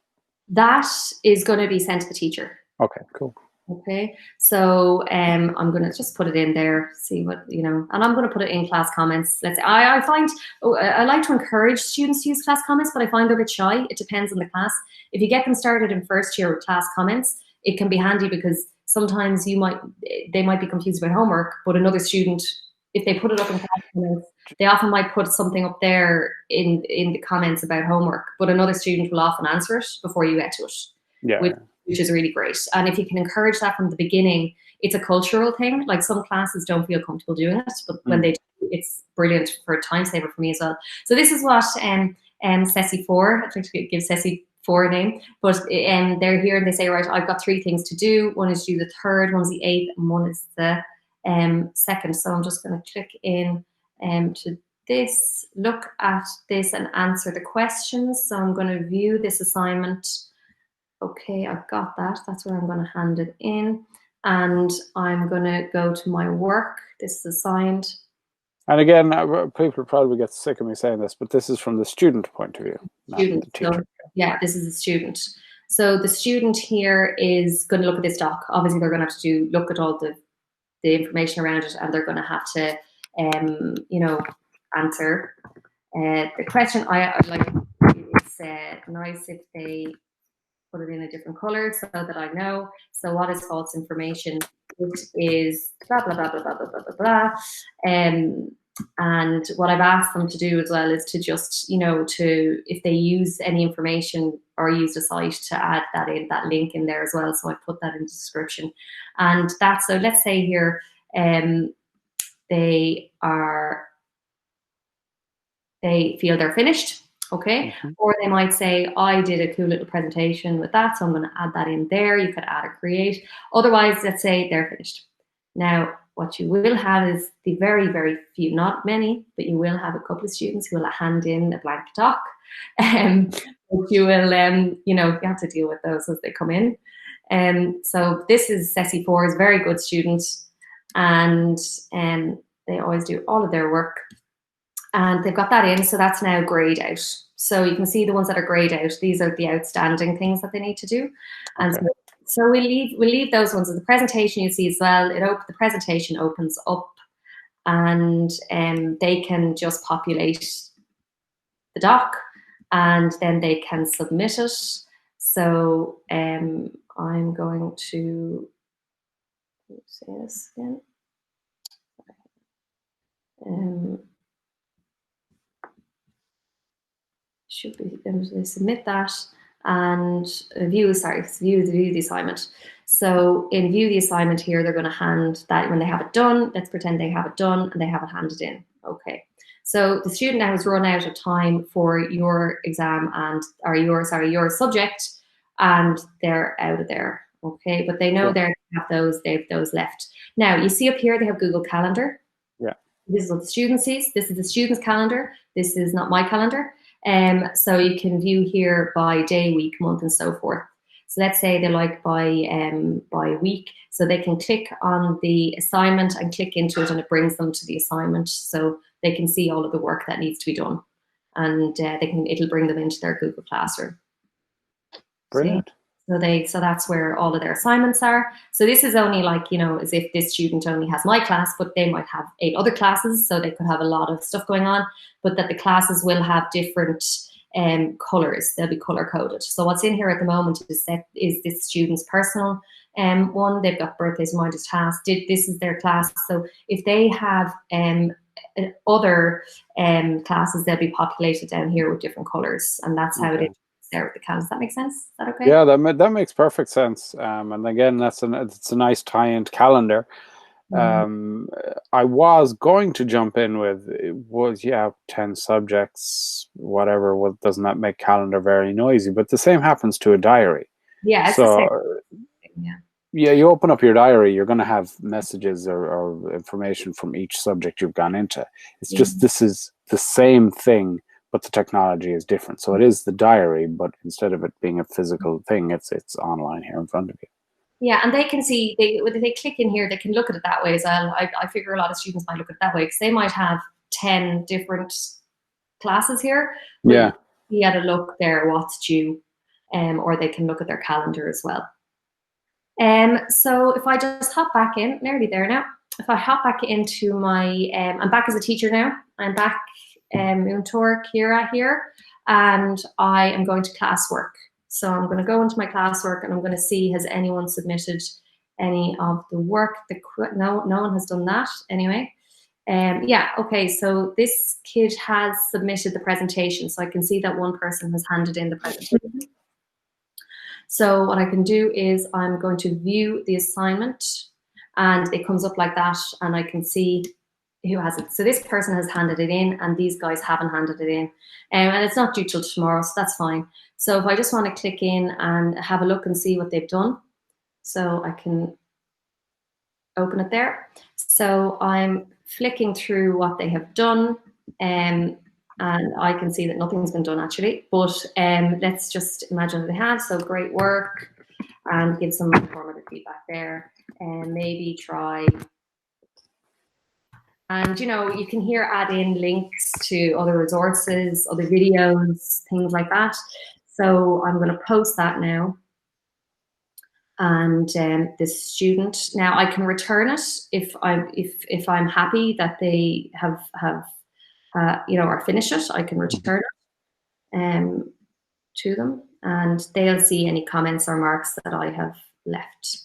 That is going to be sent to the teacher. Okay, cool. Okay, so I'm going to just put it in there, see what, you know, and I'm going to put it in class comments. Let's say, I find, I like to encourage students to use class comments, but I find they're a bit shy. It depends on the class. If you get them started in first year with class comments, it can be handy because sometimes they might be confused about homework, but another student, if they put it up in class comments, they often might put something up there in the comments about homework, but another student will often answer it before you get to it. Yeah. Which is really great. And if you can encourage that from the beginning, it's a cultural thing. Like some classes don't feel comfortable doing it, but when they do, it's brilliant for a time saver for me as well. So this is what CESI 4, I'd like to give CESI 4 a name, but they're here and they say, right, I've got 3 things to do. One is due the 3rd, one's the 8th, and one is the 2nd. So I'm just going to click in to this, look at this and answer the questions. So I'm going to view this assignment. Okay, I've got that. That's where I'm going to hand it in. And I'm going to go to my work. This is assigned. And again, people probably get sick of me saying this, but this is from the student point of view, not the teacher. So, yeah, this is a student. So the student here is going to look at this doc. Obviously, they're going to have to look at all the information around it, and they're going to have to, you know, answer the question. I like. It's nice if they put it in a different color so that I know. So what is false information? It is blah, blah, blah, blah, blah, blah, blah, blah, blah. And what I've asked them to do as well is to just, you know, if they use any information or use a site, to add that link in there as well. So I put that in the description. And so let's say here, they feel they're finished. Okay, or they might say, I did a cool little presentation with that, so I'm going to add that in there. You could add or create. Otherwise, let's say they're finished. Now, what you will have is the very, very few, not many, but you will have a couple of students who will hand in a blank doc. You will, you know, you have to deal with those as they come in. So this is CESI 4's very good students, and they always do all of their work. And they've got that in, so that's now grayed out. So you can see the ones that are grayed out. These are the outstanding things that they need to do. And so we'll leave those ones. In the presentation, you see as well, the presentation opens up, and they can just populate the doc, and then they can submit it. So I'm going to say this again. Should be they submit that and view the assignment. So in view the assignment here, they're going to hand that when they have it done. Let's pretend they have it done and they have it handed in. Okay. So the student now has run out of time for your exam your subject, and they're out of there. Okay, but they know they have those left. Now you see up here they have Google Calendar. Yeah. This is what the student sees. This is the student's calendar. This is not my calendar. So you can view here by day, week, month, and so forth. So let's say they like by week, so they can click on the assignment and click into it, and it brings them to the assignment, so they can see all of the work that needs to be done, and it'll bring them into their Google Classroom. Brilliant. So that's where all of their assignments are. So this is only like, you know, as if this student only has my class, but they might have 8 other classes, so they could have a lot of stuff going on, but that the classes will have different colors. They'll be color coded. So what's in here at the moment is this student's personal one. They've got birthdays, reminders, tasks. This is their class. So if they have other classes, they'll be populated down here with different colors, and that's how it is there with the calendar. Does that make sense? Is that okay? Yeah, that makes perfect sense. And again, it's a nice tie-in to calendar. I was going to jump in with, it was, 10 subjects, whatever. Well, doesn't that make calendar very noisy? But the same happens to a diary. Yeah, it's So the same. Yeah. yeah, you open up your diary, you're going to have messages or information from each subject you've gone into. It's just, this is the same thing, but the technology is different. So it is the diary, but instead of it being a physical thing, it's online here in front of you. Yeah, and they can see, when they click in here, they can look at it that way as well. I figure a lot of students might look at it that way because they might have 10 different classes here. Yeah. You had a look there, what's due, or they can look at their calendar as well. So if I just hop back in, nearly there now. If I hop back into my, I'm back as a teacher now. I'm back Muntor Ciara here, and I am going to classwork. So I'm going to go into my classwork and I'm going to see, has anyone submitted any of the work? No one has done that anyway. Yeah, okay, so this kid has submitted the presentation. So I can see that one person has handed in the presentation. So what I can do is I'm going to view the assignment and it comes up like that and I can see who has it. So this person has handed it in and these guys haven't handed it in. And it's not due till tomorrow, so that's fine. So if I just want to click in and have a look and see what they've done, so I can open it there. So I'm flicking through what they have done, and I can see that nothing's been done actually, but let's just imagine they have. So great work, and give some informative feedback there, and maybe try. And, you know, you can here add in links to other resources, other videos, things like that. So I'm going to post that now. And the student, now I can return it if I'm happy that they have you know, or finish it, I can return it to them, and they'll see any comments or marks that I have left.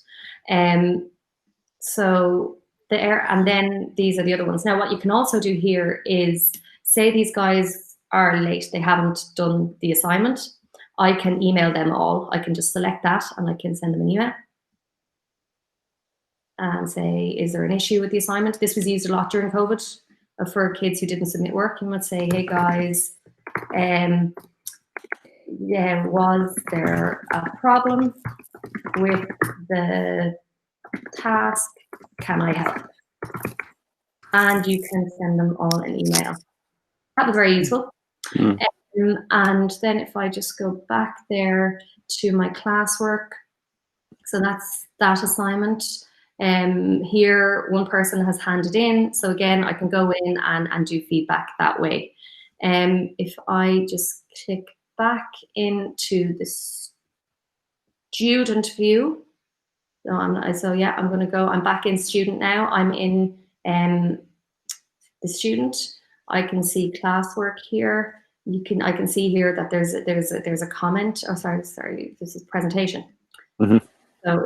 So there, and then these are the other ones. Now, what you can also do here is, say these guys are late, they haven't done the assignment, I can email them all. I can just select that and I can send them an email and say, is there an issue with the assignment? This was used a lot during COVID for kids who didn't submit work. You might say, hey guys, yeah, was there a problem with the task? Can I help? And you can send them all an email. That was very useful. And then if I just go back there to my classwork, so that's that assignment. Here, one person has handed in. So again, I can go in and do feedback that way. If I just click back into the student view, so yeah, I'm going to go, I'm back in student now. I'm in the student. I can see classwork here. I can see here that there's a comment. Oh, sorry, this is presentation. So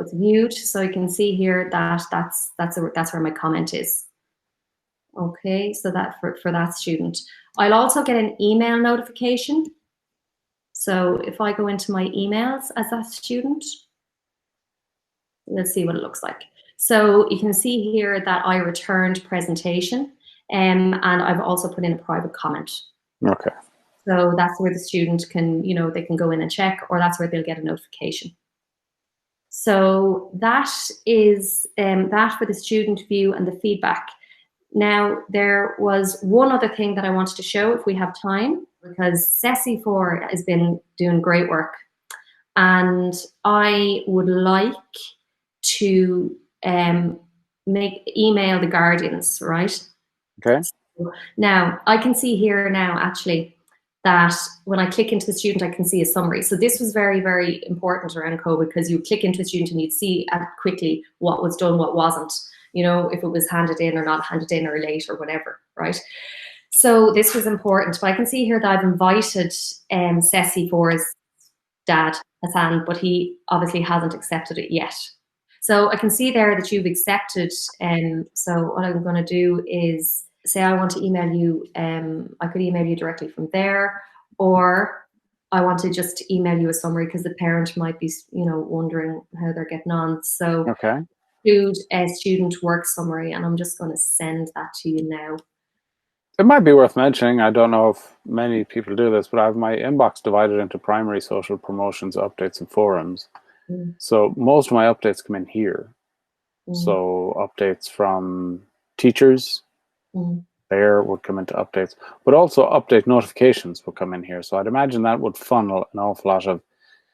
it's viewed. So you can see here that that's where my comment is. Okay, so that for that student. I'll also get an email notification. So if I go into my emails as that student, let's see what it looks like. So you can see here that I returned presentation, and I've also put in a private comment. Okay. So that's where the student can, you know, they can go in and check, or that's where they'll get a notification. So that is that for the student view and the feedback. Now, there was one other thing that I wanted to show if we have time, because CESI 4 has been doing great work. And I would like to email the guardians, right? Okay. So now, I can see here now, actually, that when I click into the student, I can see a summary. So this was very, very important around COVID, because you click into a student and you'd see quickly what was done, what wasn't, you know, if it was handed in or not handed in or late or whatever, right? So this was important. But I can see here that I've invited CESI 4's dad, Hassan, but he obviously hasn't accepted it yet. So I can see there that you've accepted. So what I'm going to do is say I want to email you. I could email you directly from there, or I want to just email you a summary because the parent might be, you know, wondering how they're getting on. So Okay. include a student work summary, and I'm just going to send that to you now. It might be worth mentioning, I don't know if many people do this, but I have my inbox divided into primary, social, promotions, updates, and forums. So most of my updates come in here. So updates from teachers, there would come into updates, but also update notifications would come in here. So I'd imagine that would funnel an awful lot of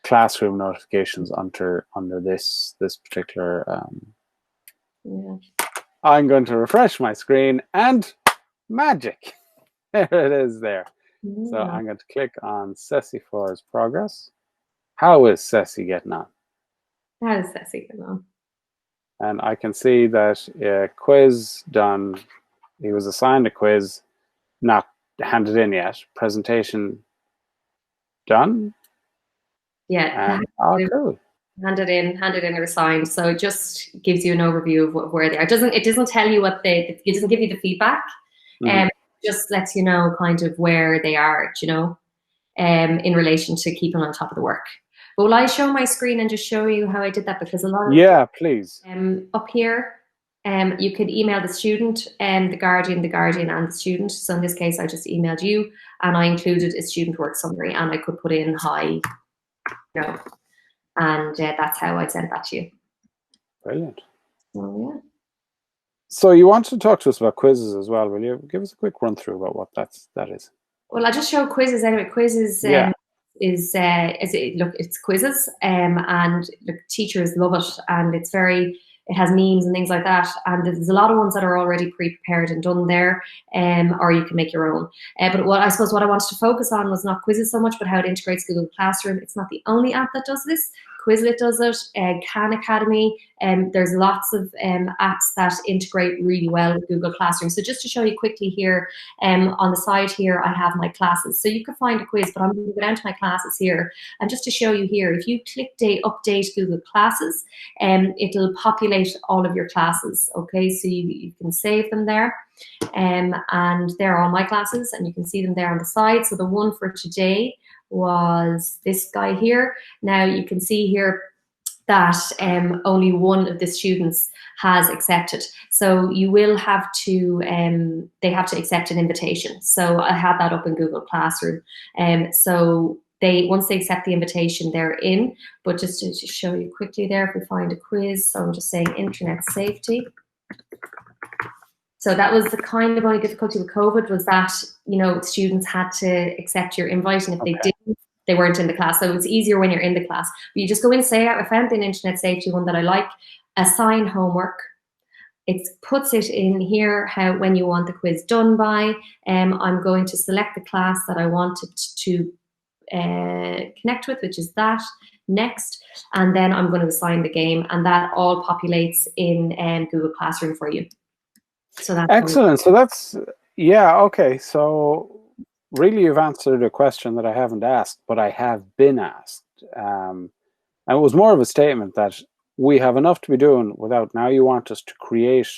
classroom notifications under this particular. I'm going to refresh my screen and magic. There it is there. So I'm going to click on CESI for his progress. How is CESI getting on? How is CESI getting on? And I can see that quiz done. He was assigned a quiz, not handed in yet. Presentation done. Yeah. Cool. Handed in or signed. So it just gives you an overview of where they are. It doesn't tell you it doesn't give you the feedback. Just lets you know kind of where they are, you know, in relation to keeping on top of the work. But will I show my screen and just show you how I did that? Because a lot of please. Up here, you could email the student and the guardian, and the student. So in this case, I just emailed you, and I included a student work summary, and I could put in hi, you know, and that's how I'd send that to you. Brilliant. So, yeah. So you want to talk to us about Quizizz as well? Will you give us a quick run through about what that is? Well, I'll just show Quizizz anyway. Quizizz it's Quizizz, and look, teachers love it, and it has memes and things like that, and there's a lot of ones that are already pre-prepared and done there, or you can make your own. But what I wanted to focus on was not Quizizz so much, but how it integrates Google Classroom. It's not the only app that does this. Quizlet does it, Khan Academy, there's lots of apps that integrate really well with Google Classroom. So just to show you quickly here, on the side here, I have my classes. So you can find a quiz, but I'm going to go down to my classes here. And just to show you here, if you click Update Google Classes, it'll populate all of your classes, okay? So you can save them there. And they're all my classes, and you can see them there on the side. So the one for today was this guy here. Now you can see here that only one of the students has accepted. So you will have to, they have to accept an invitation. So I had that up in Google Classroom. So once they accept the invitation, they're in. But just to show you quickly there, if we find a quiz, so I'm just saying internet safety. So that was the kind of only difficulty with COVID, was that, you know, students had to accept your invite, and if they didn't, they weren't in the class. So it's easier when you're in the class. But you just go in, say, I found an internet safety one that I like, assign homework. It puts it in here when you want the quiz done by. I'm going to select the class that I wanted to connect with, which is that. Next, and then I'm going to assign the game, and that all populates in Google Classroom for you. So that's excellent. So that's, yeah, okay. So really you've answered a question that I haven't asked, but I have been asked. And it was more of a statement that we have enough to be doing without, now you want us to create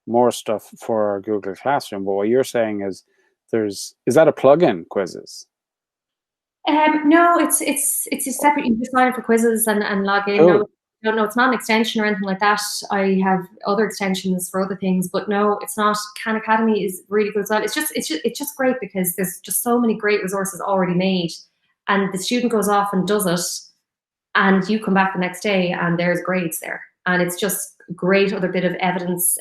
more stuff for our Google Classroom. But what you're saying is is that a plugin, Quizizz? No, it's a separate, you just sign up for Quizizz and log in. Cool. No, it's not an extension or anything like that. I have other extensions for other things, but no, it's not. Khan Academy is really good as well. It's just great because there's just so many great resources already made, and the student goes off and does it, and you come back the next day and there's grades there, and it's just great other bit of evidence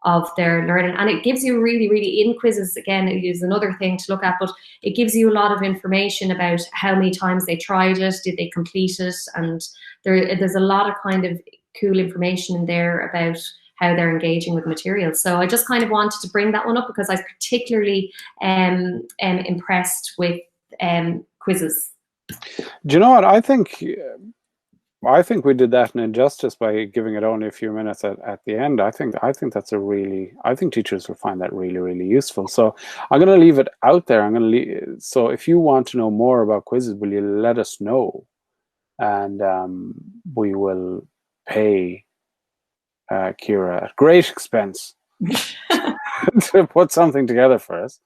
of their learning. And it gives you really in Quizizz, again, it is another thing to look at, but it gives you a lot of information about how many times they tried it, did they complete it, and there's a lot of kind of cool information in there about how they're engaging with material. So I just kind of wanted to bring that one up because I was particularly impressed with Quizizz. Do you know what? I think we did that an injustice by giving it only a few minutes at the end. I think that's I think teachers will find that really useful. So I'm going to leave it out there. So if you want to know more about Quizizz, will you let us know? And we will pay Ciara at great expense to put something together for us.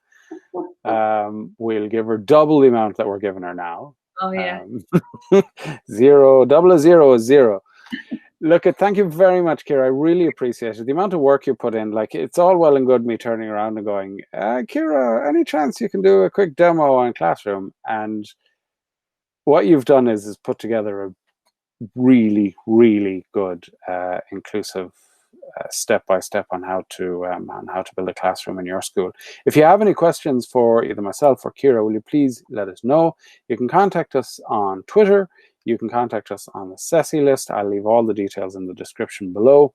We'll give her double the amount that we're giving her now. Oh yeah. Zero, double a zero is zero. Look, thank you very much, Ciara. I really appreciate it. The amount of work you put in, like, it's all well and good me turning around and going, Ciara, any chance you can do a quick demo on Classroom? And what you've done is put together a really, really good, inclusive step-by-step on how to build a classroom in your school. If you have any questions for either myself or Ciara, will you please let us know? You can contact us on Twitter. You can contact us on the CESI list. I'll leave all the details in the description below.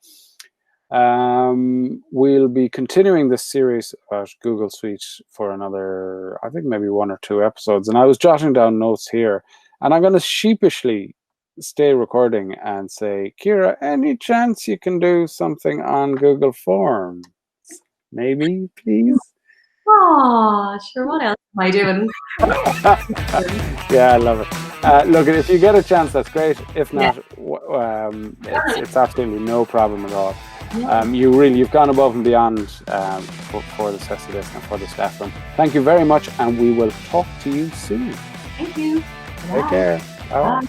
We'll be continuing this series about Google Suite for another, I think, maybe 1 or 2 episodes. And I was jotting down notes here, and I'm going to sheepishly stay recording and say, Ciara, any chance you can do something on Google Forms? Maybe, please? Oh, sure. What else am I doing? Yeah, I love it. Look, if you get a chance, that's great. If not, it's absolutely no problem at all. You've gone above and beyond for the CESI list and for the staff room. Thank you very much, and we will talk to you soon. Thank you. Take care. Bye. Bye.